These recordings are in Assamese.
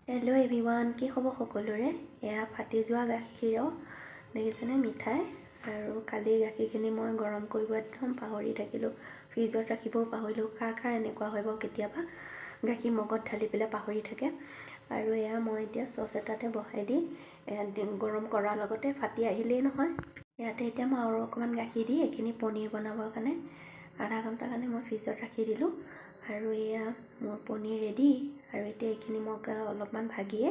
হেল্ল' এভৰিৱান, কি খবৰ সকলোৰে? এয়া ফাটি যোৱা গাখীৰৰ দেখিছেনে মিঠাই। আৰু কালি গাখীৰখিনি মই গৰম কৰিব একদম পাহৰি থাকিলোঁ, ফ্ৰিজত ৰাখিবও পাহৰিলোঁ। কাৰ এনেকুৱা হয় বাৰু কেতিয়াবা গাখীৰ মগত ঢালি পেলাই পাহৰি থাকে। আৰু এয়া মই এতিয়া চচ এটাতে বহাই দি গৰম কৰাৰ লগতে ফাটি আহিলেই নহয়। ইয়াতে এতিয়া মই আৰু অকণমান গাখীৰ দি এইখিনি পনীৰ বনাবৰ কাৰণে আধা ঘণ্টাৰ কাৰণে মই ফ্ৰিজত ৰাখি দিলোঁ। আৰু এয়া মোৰ পনীৰ ৰেডি। আৰু এতিয়া এইখিনি মই অলপমান ভাগিয়ে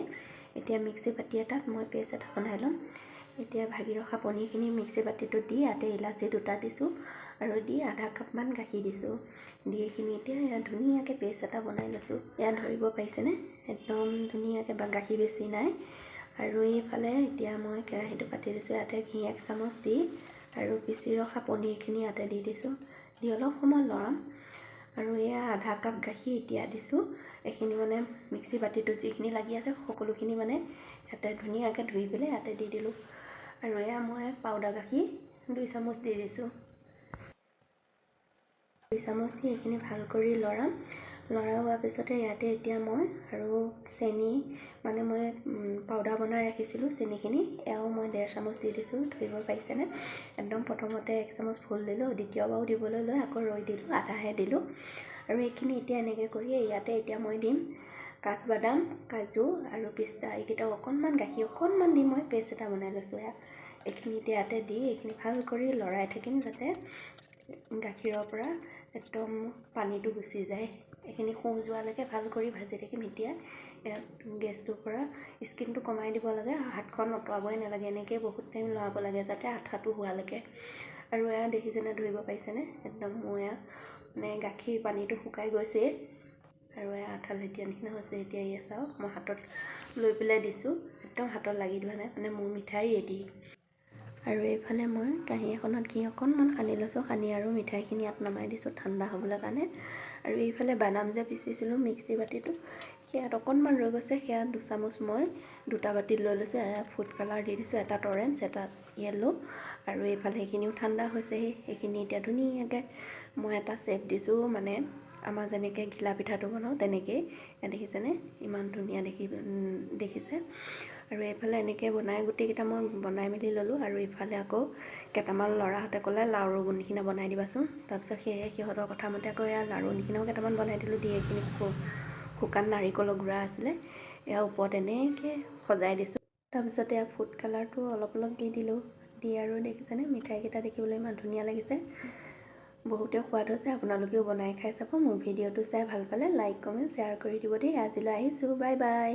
এতিয়া মিক্সি বাতি এটাত মই পেষ্ট এটা বনাই ল'ম। এতিয়া ভাগি ৰখা পনীৰখিনি মিক্সি বাতিটোত দি ইয়াতে ইলাচি দুটা দিছোঁ আৰু দি আধা কাপমান গাখীৰ দিছোঁ। দি এইখিনি এতিয়া ইয়াত ধুনীয়াকৈ পেষ্ট এটা বনাই লৈছোঁ। ইয়াত ধৰিব পাৰিছেনে? একদম ধুনীয়াকৈ গাখীৰ বেছি নাই। আৰু এইফালে এতিয়া মই কেৰাহীটো পাতি দিছোঁ। ইয়াতে ঘি 1 চামুচ দি আৰু পিচি ৰখা পনীৰখিনি ইয়াতে দি দিছোঁ। দি অলপ সময় লৰাম। আৰু এয়া আধা কাপ গাখীৰ এতিয়া দিছোঁ। এইখিনি মানে মিক্সি বাতিটোত যিখিনি লাগি আছে সকলোখিনি মানে ইয়াতে ধুনীয়াকৈ ধুই পেলাই ইয়াতে দি দিলোঁ। আৰু এয়া মই পাউডাৰ গাখীৰ 2 চামুচ দি দিছোঁ। 2 চামুচ দি এইখিনি ভাল কৰি লৰাই হোৱাৰ পিছতে ইয়াতে এতিয়া মই আৰু চেনি মানে মই পাউডাৰ বনাই ৰাখিছিলোঁ চেনিখিনি, এয়াও মই 1.5 চামুচ দি দিছোঁ। ধৰিব পাৰিছেনে? একদম প্ৰথমতে 1 চামুচ ফুল দিলোঁ, দ্বিতীয়বাৰো দিবলৈ লৈ আকৌ ৰৈ দিলোঁ, আধাহে দিলোঁ। আৰু এইখিনি এতিয়া এনেকৈ কৰি ইয়াতে এতিয়া মই দিম কাঠবাদাম, কাজু আৰু পিস্তা। এইকেইটাও অকণমান গাখীৰ অকণমান দি মই পেষ্ট এটা বনাই লৈছোঁ। এইখিনি এতিয়া ইয়াতে দি এইখিনি ভাল কৰি লৰাই থাকিম যাতে গাখীৰৰ পৰা একদম পানীটো গুচি যায়। এইখিনি শুহ যোৱালৈকে ভাল কৰি ভাজি থাকিম। এতিয়া গেছটোৰ পৰা স্কিনটো কমাই দিব লাগে আৰু হাতখন অঁতৰাবই নালাগে। এনেকৈ বহুত টাইম লৰাব লাগে যাতে আঠাটো হোৱালৈকে। আৰু এয়া দেখিছেনে, ধৰিব পাৰিছেনে? একদম মোৰ এয়া মানে গাখীৰ পানীটো শুকাই গৈছেই আৰু এয়া আঠা লেটিয়া নিচিনা হৈছে। এতিয়া এয়া চাওক, মই হাতত লৈ পেলাই দিছোঁ, একদম হাতত লাগি ধোৱা নাই, মানে মোৰ মিঠাই ৰেডি। আৰু এইফালে মই কাঁহী এখনত ঘি অকণমান সানি লৈছোঁ, সানি আৰু মিঠাইখিনি ইয়াত নমাই দিছোঁ ঠাণ্ডা হ'বলৈ কাৰণে। আৰু এইফালে বাদাম যে পিচিছিলোঁ মিক্সি বাতিটো, সেয়াত অকণমান ৰৈ গৈছে, সেয়া 2 চামুচ মই 2টা বাতিত লৈ লৈছোঁ। ফুড কালাৰ দি দিছোঁ, এটাত অৰেঞ্জ এটাত য়েল্ল'। আৰু এইফালে সেইখিনিও ঠাণ্ডা হৈছেহি। সেইখিনি এতিয়া ধুনীয়াকৈ মই এটা শ্বেপ দিছোঁ, মানে আমাৰ যেনেকৈ ঘিলা পিঠাটো বনাওঁ তেনেকেই। দেখিছেনে ইমান ধুনীয়া দেখিছে। আৰু এইফালে এনেকৈ বনাই গোটেইকেইটা মই বনাই মেলি ল'লোঁ। আৰু এইফালে আকৌ কেইটামান ল'ৰাহঁতে ক'লে লাড়ু নিচিনা বনাই দিবাচোন। তাৰপিছত সেয়ে সিহঁতৰ কথা মতে আকৌ এয়া লাড়ু নিচিনাও কেইটামান বনাই দিলোঁ। দি এইখিনি শুকান নাৰিকলৰ গুড়া আছিলে, এয়া ওপৰত এনেকৈ সজাই দিছোঁ। তাৰপিছতে এয়া ফুড কালাৰটো অলপ দি দিলোঁ। দি আৰু দেখিছেনে মিঠাইকেইটা দেখিবলৈ ইমান ধুনীয়া লাগিছে, বহুতেও সোৱাদ হৈছে। আপোনালোকেও বনাই খাই চাব। মোৰ ভিডিঅ'টো চাই ভাল পালে লাইক, কমেণ্ট, শ্বেয়াৰ কৰি দিব দেই। আজিলৈ আহিছোঁ, বাই বাই।